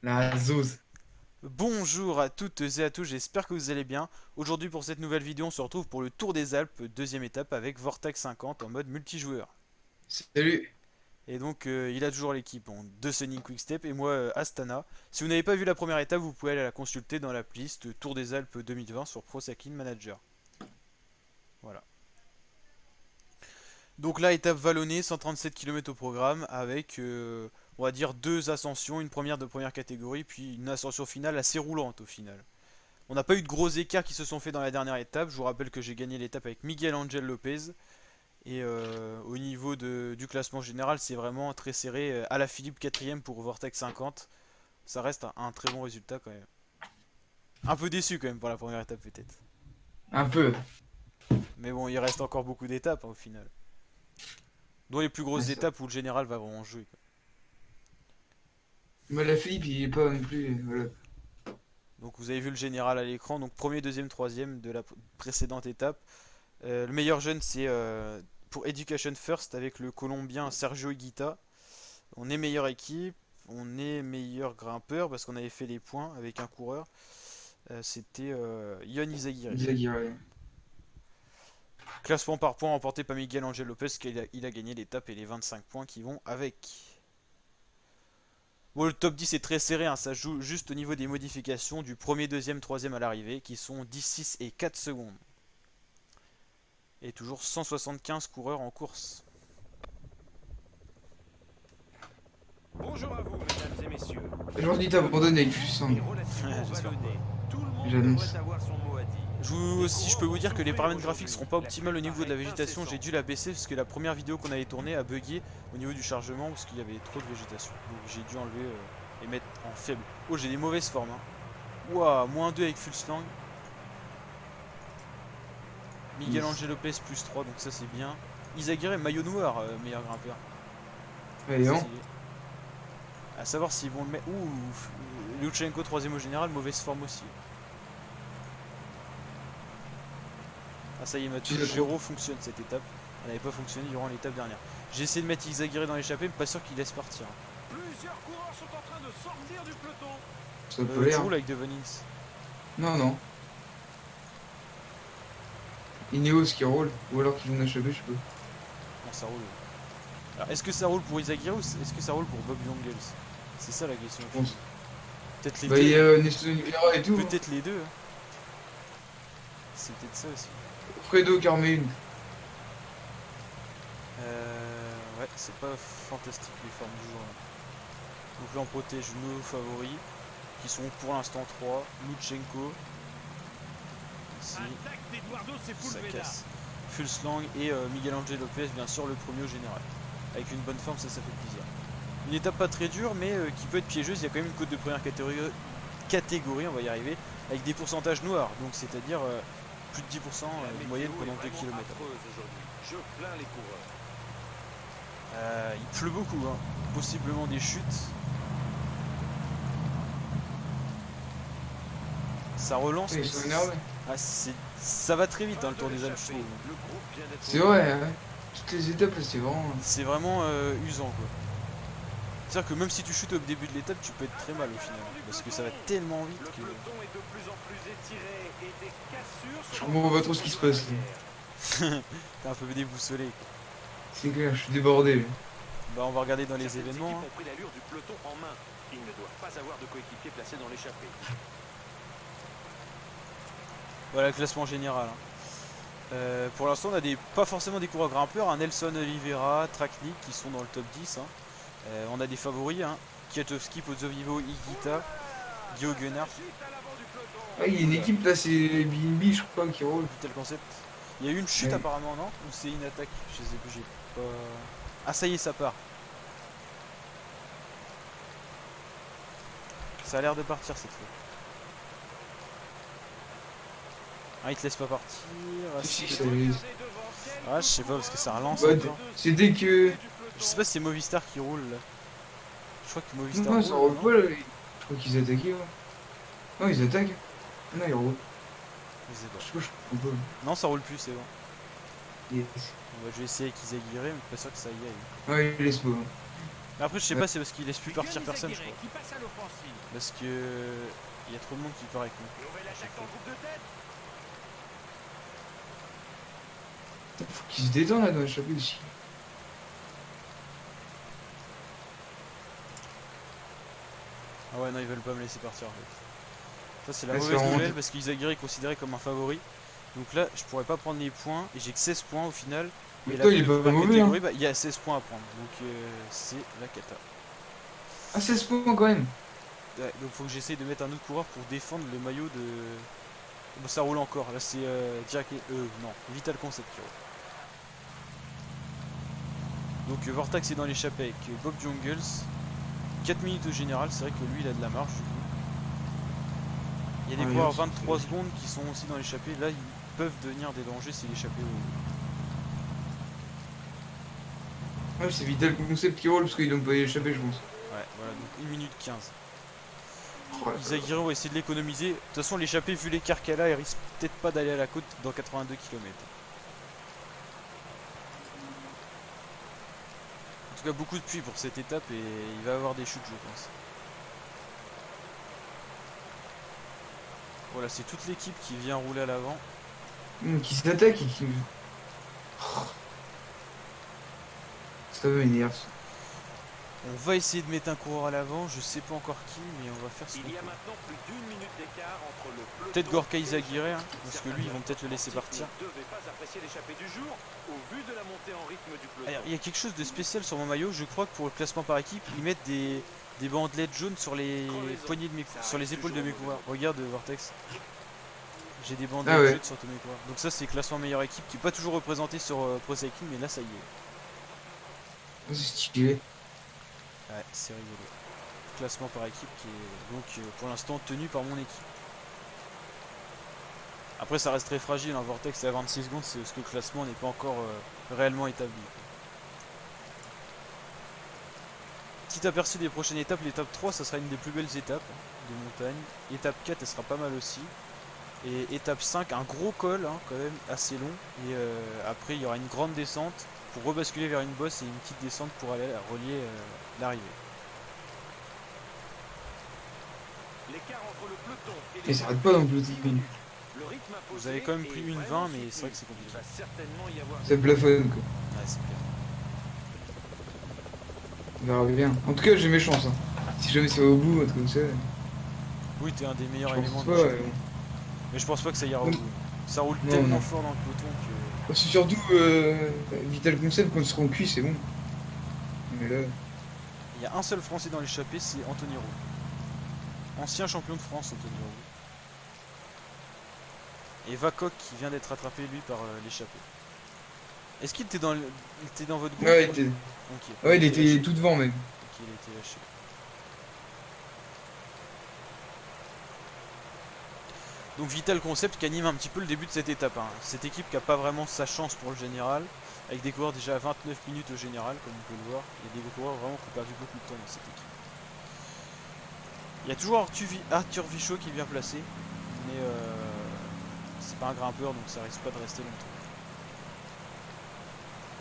La zose. Bonjour à toutes et à tous, j'espère que vous allez bien. Aujourd'hui pour cette nouvelle vidéo, on se retrouve pour le Tour des Alpes, deuxième étape avec Vortex 50 en mode multijoueur. Salut. Et donc il a toujours l'équipe de Sonic Quickstep et moi Astana. Si vous n'avez pas vu la première étape, vous pouvez aller la consulter dans la playlist Tour des Alpes 2020 sur Pro Cycling Manager. Voilà. Donc là, étape vallonnée, 137 km au programme avec on va dire deux ascensions, une première de première catégorie, puis une ascension finale assez roulante au final. On n'a pas eu de gros écarts qui se sont faits dans la dernière étape. Je vous rappelle que j'ai gagné l'étape avec Miguel Angel Lopez. Et au niveau du classement général, c'est vraiment très serré. Alaphilippe 4ème pour Vortex 50. Ça reste un très bon résultat quand même. Un peu déçu quand même pour la première étape peut-être. Un peu. Mais bon, il reste encore beaucoup d'étapes au final. Dont les plus Ouais, grosses c'est vrai. étapes où le général va vraiment jouer, quoi. Mais la Philippe, il est pas non plus. Voilà. Donc vous avez vu le général à l'écran. Donc premier, deuxième, troisième de la précédente étape. Le meilleur jeune c'est pour Education First avec le Colombien Sergio Higuita. On est meilleure équipe, on est meilleur grimpeur parce qu'on avait fait les points avec un coureur. C'était Yon Izagirre. Zaguirre. Classement par points remporté par Miguel Angel Lopez qui il a gagné l'étape et les 25 points qui vont avec. Bon, le top 10 est très serré, hein, ça joue juste au niveau des modifications du premier, deuxième, troisième à l'arrivée qui sont 10, 6 et 4 secondes. Et toujours 175 coureurs en course. Bonjour à vous, mesdames et messieurs. Aujourd'hui, t'as abandonné avec Fusang. Et relativement J'espère pas. vallonné. Tout le monde J'annonce. devrait avoir son mot à dire. Si je peux vous dire que les paramètres graphiques seront pas optimales au niveau de la végétation, j'ai dû la baisser parce que la première vidéo qu'on avait tournée a bugué au niveau du chargement parce qu'il y avait trop de végétation. Donc j'ai dû enlever et mettre en faible. Oh, j'ai des mauvaises formes, hein. Ouah, -2 avec full slang. Miguel Yes. Angel Lopez +3, donc ça c'est bien. Izagirre maillot noir, meilleur grimpeur. Allez, non. Stylé. À savoir s'ils vont le mettre. Ouh, Luchenko 3ème au général, mauvaise forme aussi. Ah ça y est, ma Tu touche l'as trop. gyro fonctionne cette étape. Elle n'avait pas fonctionné durant l'étape dernière. J'ai essayé de mettre Izagirre dans l'échappée, mais pas sûr qu'il laisse partir. Plusieurs coureurs sont en train de sortir du peloton. Ça peut l'air. Je roule avec Devenins. Non, non. Ineos qui roule. Ou alors qu'ils vont échapper, je sais pas. Non, ça roule. Alors, est-ce que ça roule pour Izagirre ou est-ce que ça roule pour Bob Jungels? C'est ça la question. Je pense. Peut-être les Bah, il y deux. a Nestor Oliveira et tout. Hein. Peut-être les deux, hein. C'est peut-être ça aussi. Fredo Carme Ouais, c'est pas fantastique les formes du jour, là. Donc là on protège nos favoris qui sont pour l'instant 3. Luchenko, ici, Attaque d'Eduardo ça Sepulveda. casse. Fulslang et Miguel Angel Lopez, bien sûr, le premier au général. Avec une bonne forme, ça fait plaisir. Une étape pas très dure, mais qui peut être piégeuse. Il y a quand même une côte de première catégorie, on va y arriver, avec des pourcentages noirs, donc c'est-à-dire plus de 10% de moyenne pendant 2 km. Je plains les coureurs. Il pleut beaucoup, hein. Possiblement des chutes. Ça relance, mais Ils sont énervés. ça va très vite, hein, le Tour des Alpes, je trouve. Le groupe vient d'être C'est vrai, hein. Toutes les étapes, là, c'est vraiment. C'est vraiment usant, quoi. C'est-à-dire que même si tu chutes au début de l'étape, tu peux être très mal au final. Parce que ça va tellement vite Le que... peloton est de plus en plus étiré et des cassures Je sont comprends pas trop ce qui se passe. T'es un peu déboussolé, quoi. C'est clair, je suis débordé. Là. Bah on va regarder dans les Certaines événements, équipes hein. ont pris l'allure du peloton en main. Ils ne doivent pas avoir de coéquipier placé dans l'échappée. Voilà le classement général, hein. Pour l'instant on a pas forcément des coureurs grimpeurs, hein. Nelson Oliveira, Traknik qui sont dans le top 10, hein. On a des favoris, hein. Kwiatkowski, Pozzovivo, Higuita, Guillaume Gunnar. Juste à l'avant du peloton. Ah, il y a une équipe là, c'est BNB, je crois, qui roule. Tel concept. Il y a eu une chute Ouais. apparemment, non? Ou c'est une attaque? Je sais plus, j'ai pas... Ah ça y est, ça part. Ça a l'air de partir cette fois. Ah, il te laisse pas partir. Ah, Si, si. ça y est. Ah, je sais pas parce que ça relance Bah, encore. c'est dès que. Je sais pas si c'est Movistar qui roule là. Je crois que Movistar Non, ça roule, roule non? pas là. Je crois qu'ils attaquaient. Ouais. Non, ils attaquent. Ah non, ils roulent. Je sais pas. Je sais pas, je comprends pas. Non, ça roule plus, c'est bon. Yes. Bon, bah, je vais essayer avec Izagirre, mais pas sûr que ça y aille. Ouais, laisse-moi. Mais après, je sais Ouais. pas, c'est parce qu'il laisse plus Puis partir Gueule personne, je Zaguirre crois. qui passe à l'offensive. Parce que il y a trop de monde qui part avec nous. Nouvelle attaque en groupe de tête. Faut qu'il se détend là dans le chapeau aussi. Ah ouais, non, ils veulent pas me laisser partir en fait. Ça, c'est la Ouais, c'est mauvaise vraiment- nouvelle parce qu'Izaguirre est considéré comme un favori. Donc là, je pourrais pas prendre les points et j'ai que 16 points au final. Mais Et la toi, il est fin de pas première mauvais, catégorie, hein. bah, il y a 16 points à prendre. Donc c'est la cata. Ah, 16 points quand même. Ouais, donc faut que j'essaye de mettre un autre coureur pour défendre le maillot de... Bon, ça roule encore. Là, c'est non, Vital Concept qui roule. Donc Vortex est dans l'échappée avec Bob Jungles. 4 minutes au général, c'est vrai que lui il a de la marge du coup. Il y a des Ouais, coureurs c'est- 23 secondes qui sont aussi dans l'échappée. Là, ils peuvent devenir des dangers si l'échappée Ouais, c'est Vital Concept qui roule parce qu'ils n'ont pas échappé, je pense. Ouais, voilà, donc 1 minute 15. Oh là là. Izaguirre va essayer de l'économiser. De toute façon, l'échappée, vu l'écart qu'elle a, elle risque peut-être pas d'aller à la côte dans 82 km. En tout cas, beaucoup de pluie pour cette étape et il va avoir des chutes, je pense. Voilà, c'est toute l'équipe qui vient rouler à l'avant. Qui s'attaque et qui... Ça m'énerve. ça. On va essayer de mettre un coureur à l'avant, je sais pas encore qui, mais on va faire ce qu'on Il y a peut. maintenant plus d'une minute d'écart entre le peloton. Peut-être Gorka et les Izaguirre, hein, autres. parce que lui, ils vont peut-être le laisser partir. Ne devait pas apprécier l'échappée du jour au vu de la montée en rythme du peloton. Alors, il y a quelque chose de spécial sur mon maillot, je crois que pour le classement par équipe, ils mettent des bandelettes jaunes sur les poignées de mes sur les épaules de mes coureurs. Regarde Vortex. J'ai des bandelettes Ah ouais. jaunes sur tous mes coureurs. Donc ça c'est classement meilleure équipe qui est pas toujours représenté sur Pro Cycling, mais là ça y est. C'est stylé. Ouais, c'est rigolo. Classement par équipe qui est donc pour l'instant tenu par mon équipe. Après ça reste très fragile, hein. Vortex c'est à 26 secondes, c'est parce que le classement n'est pas encore réellement établi. Petit aperçu des prochaines étapes, l'étape 3 ça sera une des plus belles étapes de montagne. Étape 4 elle sera pas mal aussi. Et étape 5, un gros col hein, quand même assez long. Et après il y aura une grande descente pour rebasculer vers une bosse et une petite descente pour aller relier l'arrivée. L'écart entre le peloton et Et ça arrête pas dans le peloton. Le rythme imposé Vous avez quand même pris est une vraiment 20 mais soutenu. c'est vrai que c'est compliqué. Il va certainement y avoir Ça plafonne quoi. Ouais, c'est clair. On verra bien. En tout cas, j'ai mes chances. Hein. Si jamais ça va au bout, un truc comme ça. Oui, t'es un des meilleurs Je éléments pense de pas. l'échappée. Mais je pense pas que ça ira au Non. bout. Ça roule Non, tellement non. fort dans le peloton que... C'est surtout Vital Concept quand ils seront cuits, c'est bon. Mais là. Il y a un seul français dans l'échappée, c'est Anthony Roux. Ancien champion de France, Anthony Roux. Et Vacoq qui vient d'être attrapé lui par l'échappée. Est-ce qu'il était il était dans votre groupe? Ouais, il était, Ok. ouais, il a était lâché. tout devant même. Ok, il a été lâché. Donc Vital Concept qui anime un petit peu le début de cette étape. Hein. Cette équipe qui a pas vraiment sa chance pour le général. Avec des coureurs déjà à 29 minutes au général, comme on peut le voir. Il y a des coureurs vraiment qui ont perdu beaucoup de temps dans cette équipe. Il y a toujours Arthur Vichot qui est bien placé. Mais c'est pas un grimpeur donc ça risque pas de rester longtemps.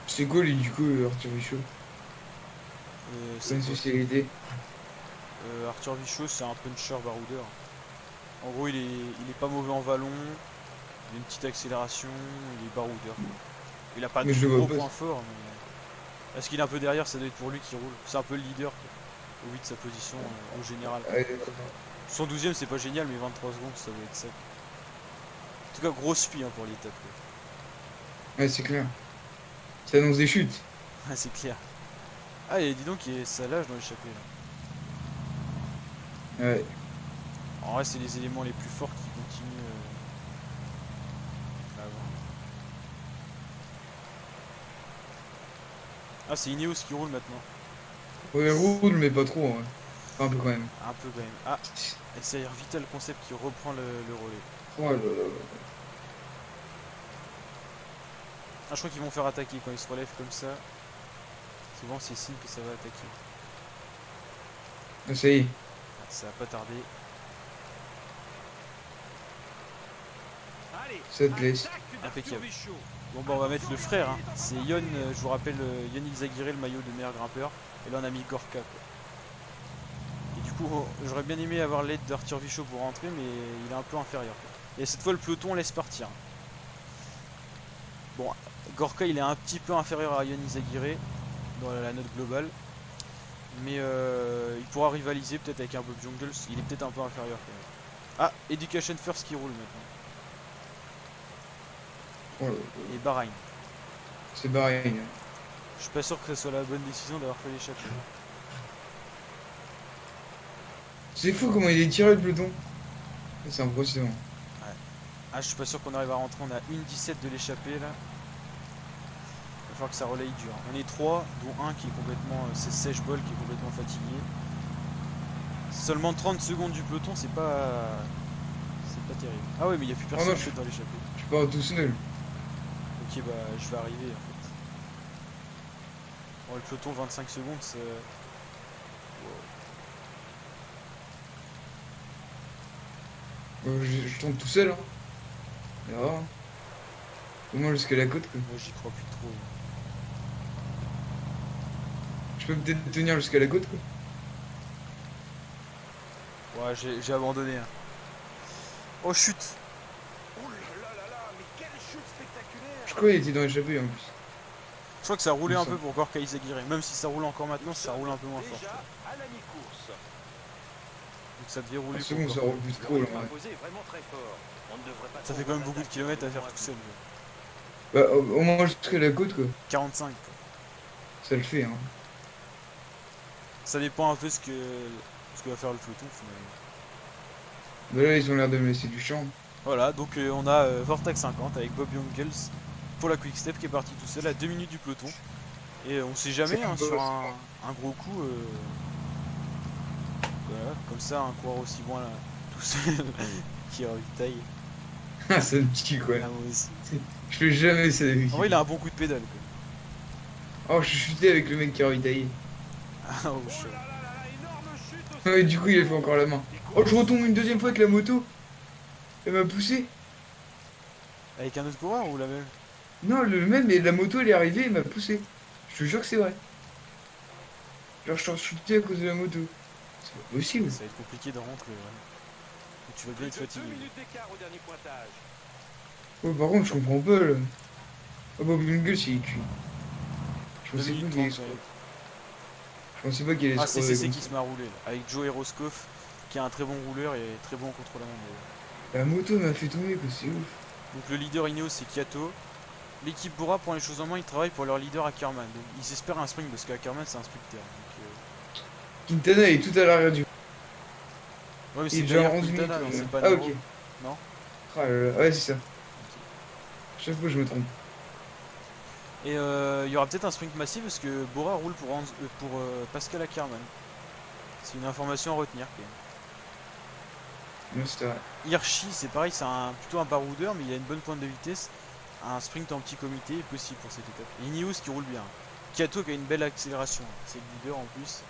C'est quoi lui du coup, Arthur Vichot? C'est C'est une quoi spécialité. Arthur Vichot c'est un puncher baroudeur. En gros il est pas mauvais en vallon, il a une petite accélération, il est baroudeur. Il a pas de Mais je le gros vois pas. points forts mais... Est-ce qu'il est un peu derrière, ça doit être pour lui qui roule. C'est un peu le leader quoi, au vu de sa position au général. Ouais, Son 12ème c'est pas génial mais 23 secondes ça doit être ça. En tout cas grosse fille hein, pour l'étape. ouais, c'est clair. Ça annonce des chutes. Ah c'est clair. Ah et dis donc ça lâche dans l'échappée là. Ouais. En vrai, c'est les éléments les plus forts qui continuent avant. Ah, c'est Ineos qui roule maintenant. Ouais, roule, mais pas trop. Ouais. Enfin, un peu quand même. Un peu quand même. Ah, et c'est Vital Concept qui reprend le relais. Oh là là. Ah, je crois qu'ils vont faire attaquer quand ils se relèvent comme ça. Souvent, c'est signe que ça va attaquer. Ah, ça y est. Ah, ça va pas tarder. Allez, Ça te laisse. attaque Impeccable. d'Arthur Vichot. Bon bah on va mettre le frère, hein. C'est Yon, je vous rappelle, Yon Izagirre, le maillot de meilleur grimpeur. Et là on a mis Gorka quoi. Et du coup j'aurais bien aimé avoir l'aide d'Arthur Vichot pour rentrer, mais il est un peu inférieur quoi. Et cette fois le peloton laisse partir. Bon, Gorka il est un petit peu inférieur à Yon Izagirre dans la note globale. Mais il pourra rivaliser peut-être avec un Bob Jungels, il est peut-être un peu inférieur quand même. Ah, Education First qui roule maintenant. Oh, Et Bahreïn. c'est barré. Je suis pas sûr que ce soit la bonne décision d'avoir fait l'échappée. C'est fou comment il est tiré le peloton. C'est impressionnant. Ah, je suis pas sûr qu'on arrive à rentrer, on a 1,17 de l'échappée là. Il va falloir que ça relaye dur. On est 3, dont un qui est complètement. C'est Sèche-Bol qui est complètement fatigué. Seulement 30 secondes du peloton, c'est pas. C'est pas terrible. Ah ouais, mais il n'y a plus personne non, en fait dans l'échappée. Je pars tout seul. Ok, bah je vais arriver en fait. Bon, le peloton 25 secondes, c'est. Je tombe tout seul. Hein. Et voilà. Au moins jusqu'à la côte quoi. Moi j'y crois plus trop. Je peux peut-être tenir jusqu'à la côte quoi. Ouais, j'ai abandonné. Hein. Oh chute! Oh là là là, mais quelle chute spectaculaire! Je crois qu'il était dans l'échappée en plus. Je crois que ça roulait un Ça. peu pour Gorka Izagirre. Même si ça roule encore maintenant, ça roule un peu moins fort. Déjà à la mi-course. Donc ça devait rouler Ah, pour c'est bon, ça Gorka. roule plus trop là. Le rythme Ouais. imposé est vraiment très fort. On ne devrait pas Ça trop fait quand même voir beaucoup de l'attaque kilomètres à faire complètement tout seul. Bah, au moins jusqu'à la côte quoi. 45 quoi. Ça le fait hein. Ça dépend un peu ce que va faire le peloton finalement. Bah là ils ont l'air de me laisser du champ. Voilà, donc on a Vortex 50 avec Bob Jungels pour la Quick Step qui est parti tout seul à 2 minutes du peloton. Et on sait jamais C'est hein, un peu- sur un gros coup. Voilà, comme ça, un coureur aussi loin là, tout seul qui ravitaille. Ah c'est un petit quoi. Ah, moi aussi. Je fais jamais ça avec En vrai, il a un bon coup de pédale quoi. Oh je suis chuté avec le mec qui a ravitaillé. Ah, oh, Oh chaud. là là là là, énorme chute aussi. Ouais du coup il a fait encore la main. Oh je retombe une deuxième fois avec la moto. Elle m'a poussé. Avec un autre coureur ou la même? Non le même mais la moto elle est arrivée et m'a poussé. Je te jure que c'est vrai. Genre je suis chuté à cause de la moto. C'est pas possible. Ça va être compliqué de rentrer. Ouais. Tu vas bien Plus être de 2 fatigué. minutes d'écart au dernier pointage. Oh par contre je comprends pas là. Oh Bob Jungels il est cuit. Je 2 pensais pas minutes qu'il allait 30. se Je pensais pas qu'il allait Ah, se c'est crever CC comme qui ça. se met à rouler là, avec Joe Roscoff qui est un très bon rouleur et très bon contre la montre. La moto m'a fait tomber quoi, c'est ouf. Donc le leader Ineos c'est Kiato. L'équipe Bora prend les choses en main, ils travaillent pour leur leader Ackerman. Donc ils espèrent un sprint parce qu'Ackerman c'est un sprinter. Donc, Quintana est tout à l'arrière du. ouais mais Il c'est est déjà d'ailleurs 11 minutes. Quintana, non, c'est pas Ah Nero. ok. Non. Ah, là, là. Ouais c'est ça. Chaque fois je me trompe. Et il y aura peut-être un sprint massif parce que Bora roule pour Pascal Ackerman. C'est une information à retenir quand même. Non c'était vrai. Hirschi c'est pareil, c'est plutôt un baroudeur mais il a une bonne pointe de vitesse. Un sprint en petit comité est possible pour cette étape. Et Ineos qui roule bien. Kiato qui a une belle accélération, c'est le leader en plus.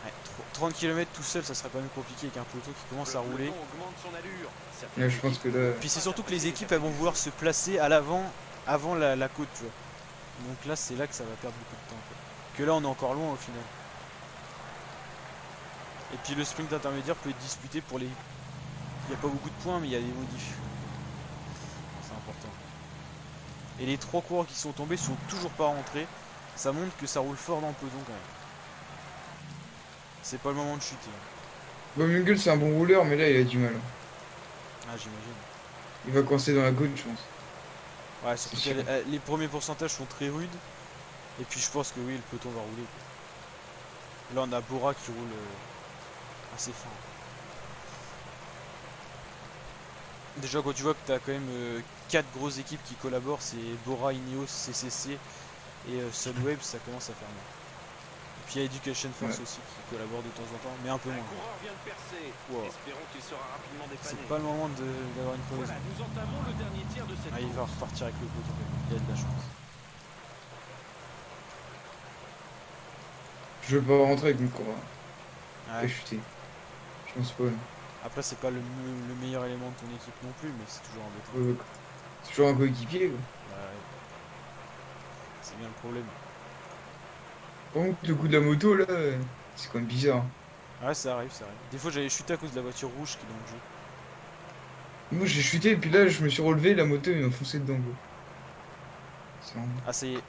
Ouais, 30 km tout seul ça serait quand même compliqué avec un peloton qui commence à Le rouler. peloton augmente son allure. Ça fait Là je pense que là. Puis c'est surtout que les équipes elles vont vouloir se placer à l'avant, avant la côte tu vois. Donc là c'est là que ça va perdre beaucoup de temps quoi. Que là on est encore loin au final. Et puis le sprint intermédiaire peut être disputé pour les... Il n'y a pas beaucoup de points mais il y a des modifs. C'est important. Et les 3 coureurs qui sont tombés sont toujours pas rentrés. Ça montre que ça roule fort dans le peloton quand même. C'est pas le moment de chuter. Bob Jungels c'est un bon rouleur mais là il a du mal. Ah j'imagine. Il va coincer dans la côte je pense. Ouais, surtout C'est que sûr. les premiers pourcentages sont très rudes. Et puis je pense que oui, le peloton va rouler. Là on a Bora qui roule assez fin. Déjà quand tu vois que tu as quand même 4 grosses équipes qui collaborent, c'est Bora, Ineos, CCC et Sunweb, ça commence à faire mal. Et puis il y a Education Force aussi qui collabore de temps en temps, mais un peu Un moins. coureur vient de percer. Wow. Espérons qu'il sera rapidement dépanné. C'est pas le moment d'avoir une crevaison. Voilà, nous entamons le dernier tir de cette Ah, il va course. repartir avec le peloton, il y a de la chance. Je veux pas rentrer avec mon coureur. Ouais. Et chuter. Je pense pas. Après c'est pas le meilleur élément de ton équipe non plus, mais c'est toujours embêtant. Ouais. C'est toujours un coéquipier, quoi. Ouais. C'est bien le problème. Par contre, le coup de la moto, là, c'est quand même bizarre. Ouais, ça arrive, ça arrive. Des fois, j'avais chuté à cause de la voiture rouge qui est dans le jeu. Moi, j'ai chuté, et puis là, je me suis relevé, la moto, il m'a foncé dedans, quoi. C'est vraiment- Ah, ça y est.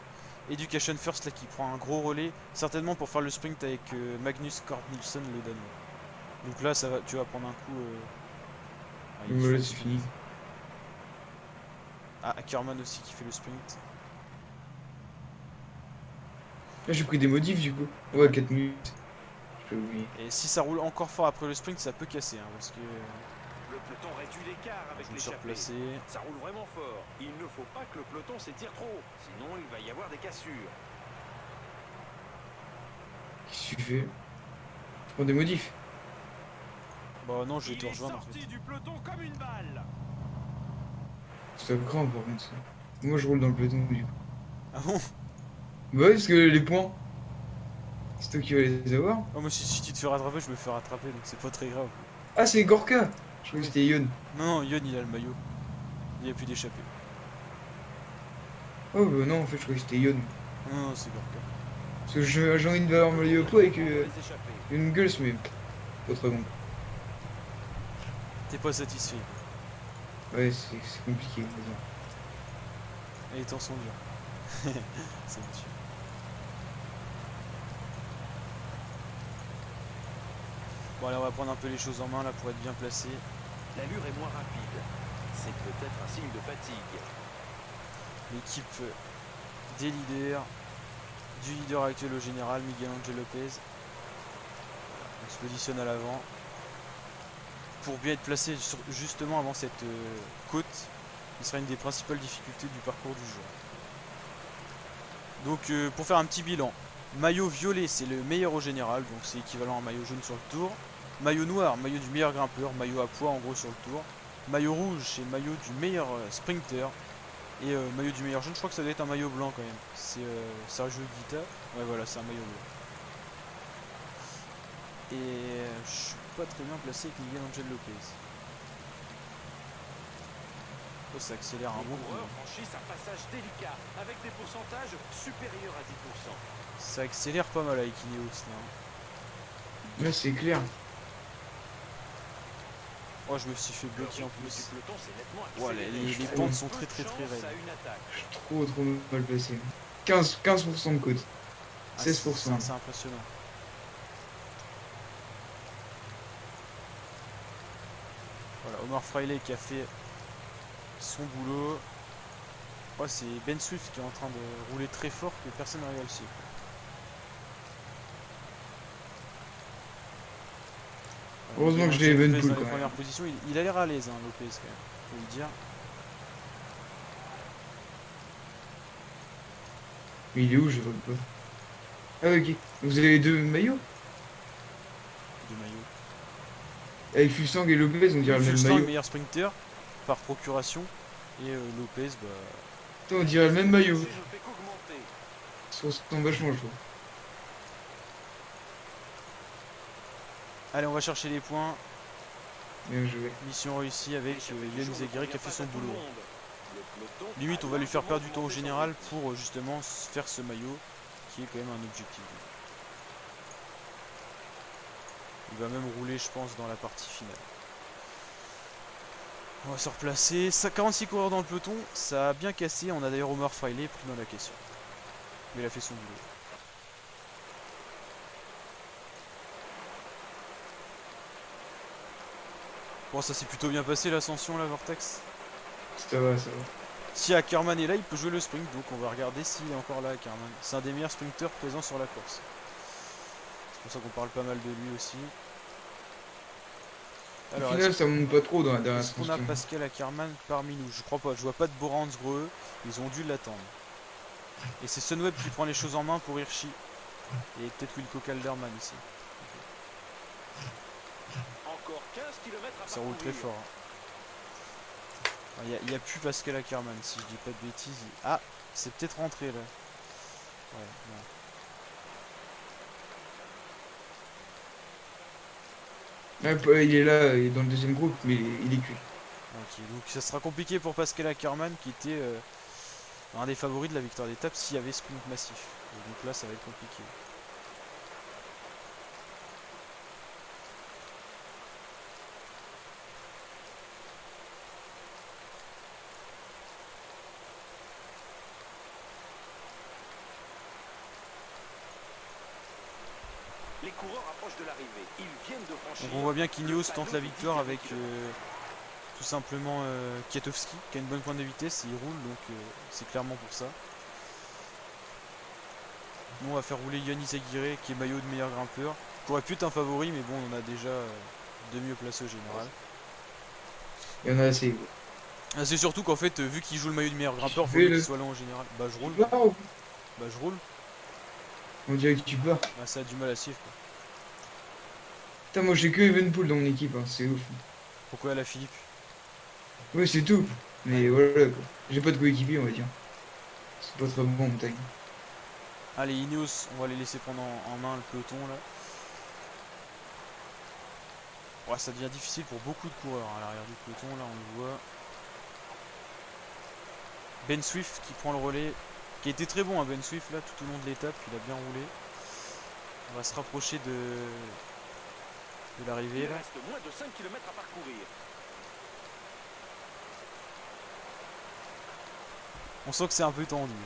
Education First là qui prend un gros relais, certainement pour faire le sprint avec Magnus Cort Nielsen le Danois. Donc là, ça va, tu vas prendre un coup. Ah, il Voilà, fait c'est son- fini. Ah, Ackerman aussi qui fait le sprint. Là, j'ai pris des modifs, du coup. Ouais, 4 minutes. J'ai oublié. Et si ça roule encore fort après le sprint, ça peut casser, hein, parce que Le peloton réduit l'écart avec je me suis l'échappée. replacé. Ça roule vraiment fort. Il ne faut pas que le peloton s'étire trop, sinon il va y avoir des cassures. Qu'est-ce que tu fais? Je prends des modifs. Bah non, je vais Il te est rejoindre en sorti fait. du peloton comme une balle. Ça craint, par contre, ça. Moi, je roule dans le peloton, du coup. Ah bon? Bah ouais, parce que les points, c'est toi qui vas les avoir. Oh, moi si tu te fais rattraper, je me fais rattraper, donc c'est pas très grave. Ah, c'est Gorka! Je croyais Oui. que c'était Yon. Non, non, Yon il a le maillot. Il a plus d'échappée. Oh, bah non, en fait, je croyais que c'était Yon. Non, non, c'est Gorka. Parce que j'ai envie de avoir mon maillot pot avec Les échappées. une gueule, mais pas très bon. T'es pas satisfait. Ouais, c'est compliqué. Vas-y. Et les temps sont durs. C'est sûr. Bon allez, on va prendre un peu les choses en main là pour être bien placé. L'allure est moins rapide. C'est peut-être un signe de fatigue. L'équipe des leaders, du leader actuel au général, Miguel Angel Lopez. On se positionne à l'avant pour bien être placé justement avant cette côte qui sera une des principales difficultés du parcours du jour. Donc pour faire un petit bilan, maillot violet c'est le meilleur au général, donc c'est équivalent à maillot jaune sur le tour. Maillot noir, maillot du meilleur grimpeur, maillot à poids en gros sur le tour. Maillot rouge c'est maillot du meilleur sprinter. Et maillot du meilleur jaune, je crois que ça doit être un maillot blanc quand même. C'est Sergio Guita. Ouais voilà, c'est un maillot blanc. Et je suis pas très bien placé avec Miguel Angel Lopez. Oh, ça accélère un Les bon coup. coureurs franchissent un passage délicat avec des pourcentages supérieurs à 10%. Ça accélère pas mal avec Ineos là. Là, c'est clair. Oh, je me suis fait Le bloquer en rythme du plus. peloton s'est nettement Ouais, accéléré. les Peu pentes sont Peu très de très chance raides. à une attaque. Je suis trop mal placé. 15% de côte. Ah, 16%. c'est impressionnant. Voilà, Omar Freiley qui a fait son boulot. Oh, c'est Ben Swift qui est en train de rouler très fort que personne n'arrive à le suivre. Heureusement que Lopez j'ai Evenpool, dans quand les même. premières positions. Il a l'air à l'aise, hein, Lopez quand même, faut le dire. Mais il est où? Je vois pas. Ah, ok. Vous avez deux maillots? De maillot. Avec Fusang et Lopez, on dirait le même Fulsang est maillot. meilleur sprinter par procuration. Et Lopez, bah. Putain, on dirait le même maillot. Je ne fais qu'augmenter. Ça se ressemble vachement, je trouve. Allez, on va chercher les points. Bien joué. Mission réussie avec Yann Zagari qui a fait son boulot. Le peloton Limite, a on va lui faire largement perdre du temps au augmenté son général rythme. pour justement faire ce maillot qui est quand même un objectif. Il va même rouler, je pense, dans la partie finale. On va se replacer. 46 coureurs dans le peloton, ça a bien cassé. On a d'ailleurs Omar Freiley pris dans la question. Mais il a fait son boulot. Bon, ça s'est plutôt bien passé l'ascension, la Vortex. Ça va, ça va. Si Ackerman est là, il peut jouer le sprint, donc on va regarder s'il est encore là, Ackerman. C'est un des meilleurs sprinteurs présents sur la course. C'est pour ça qu'on parle pas mal de lui aussi. Au Alors, final, ça monte pas trop dans la dernière est-ce qu'on a ascension. Pascal Ackerman parmi nous? Je crois pas, je vois pas de Boransgreux, ils ont dû l'attendre. Et c'est Sunweb qui prend les choses en main pour Hirschi. Et peut-être Wilco Calderman ici. Encore 15 km à Ça roule très parcourir. fort. Il n'y a plus Pascal Ackerman, si je dis pas de bêtises. Ah, c'est peut-être rentré là. Ouais, non. Ah, il est là, il est dans le deuxième groupe, mais il est cuit. Ok, donc ça sera compliqué pour Pascal Ackermann qui était un des favoris de la victoire d'étape s'il y avait sprint massif. Et donc là ça va être compliqué. Les coureurs approchent de l'arrivée. Ils viennent de franchir. Donc on voit bien qu'Ineos tente la victoire avec tout simplement Kwiatkowski qui a une bonne pointe de vitesse et il roule, donc c'est clairement pour ça. Nous on va faire rouler Yannis Aguirre qui est maillot de meilleur grimpeur, qui aurait pu être un favori, mais bon on a déjà deux mieux placés au général. Il y en a assez. Ah, c'est surtout qu'en fait vu qu'il joue le maillot de meilleur grimpeur, faut fais qu'il le- soit là en général. Bah je roule, Tu pars ou- bah je roule, On dirait que tu pars. bah ça a du mal à suivre quoi. Putain, moi j'ai que Evenpool dans mon équipe, hein, c'est ouf. Pourquoi à la Philippe? Ouais, c'est tout. Mais voilà quoi. J'ai pas de coéquipier, on va dire. C'est pas très bon en montagne. Allez Ineos, on va les laisser prendre en main le peloton là. Ouais, ça devient difficile pour beaucoup de coureurs à l'arrière du peloton, là on le voit. Ben Swift qui prend le relais, qui a été très bon à Ben Swift là tout au long de l'étape, il a bien roulé. On va se rapprocher de l'arrivée Il là. reste moins de 5 km à parcourir. On sent que c'est un peu tendu là.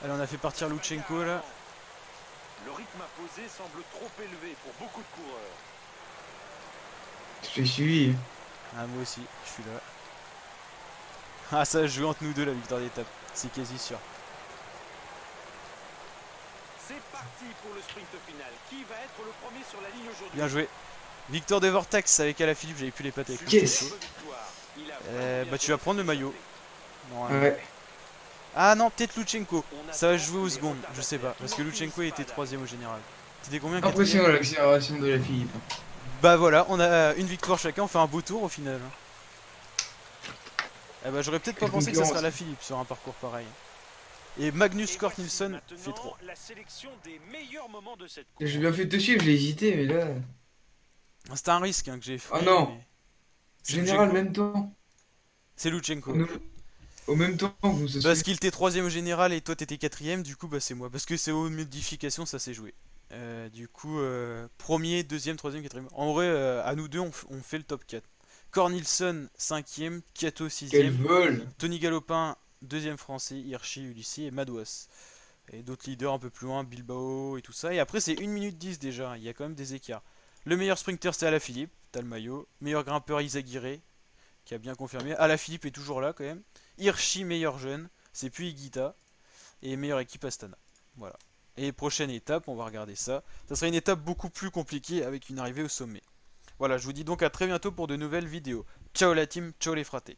Allez, on a fait partir Lutsenko là. Le rythme imposé semble trop élevé pour beaucoup de coureurs. Je t'ai suivi. Ah moi aussi, je suis là. Ah ça joue entre nous deux la victoire d'étape, c'est quasi sûr. C'est parti pour le sprint final. Qui va être le premier sur la ligne aujourd'hui? Bien joué. Victoire de Vortex avec Alaphilippe, j'avais plus les pattes avec lui. Yes. Bah tu vas prendre le maillot. Normalement. Ouais. Ah non, peut-être Lutsenko. Ça va jouer aux secondes, je sais pas. Parce que Lutsenko était troisième au général. C'était combien? Impressionnant Quatrième. l'accélération de la Philippe. Bah voilà, on a une victoire chacun, on fait un beau tour au final. Eh bah j'aurais peut-être pas Quelle pensé que ça serait concurrence. Alaphilippe sur un parcours pareil. Et Magnus Et Cort voici Nielsen maintenant fait 3. la sélection des meilleurs moments de cette J'ai course. bien fait de te suivre, j'ai hésité, mais là. C'était un risque hein, que j'ai fait. Oh non. mais- C'est Général, Lutsenko. même temps. C'est Lutsenko. Au même temps que vous se Parce suivez. qu'il était troisième au général et toi t'étais quatrième, du coup bah c'est moi. Parce que c'est aux modifications ça s'est joué. Du coup, premier, deuxième, troisième, quatrième. En vrai, à nous deux on fait le top 4. Cornilson 5ème, Kiato Quel 6ème, vol. Tony Galopin 2ème français, Hirschi, Ulissi et Madouas. Et d'autres leaders un peu plus loin, Bilbao et tout ça. Et après c'est 1 minute 10 déjà, il y a quand même des écarts. Le meilleur sprinter c'est Alaphilippe, t'as le maillot. Meilleur grimpeur Izaguirre, qui a bien confirmé. Alaphilippe est toujours là quand même. Hirschi meilleur jeune, c'est puis Higuita. Et meilleure équipe Astana. Voilà. Et prochaine étape, on va regarder ça. Ça sera une étape beaucoup plus compliquée avec une arrivée au sommet. Voilà, je vous dis donc à très bientôt pour de nouvelles vidéos. Ciao la team, ciao les fratés.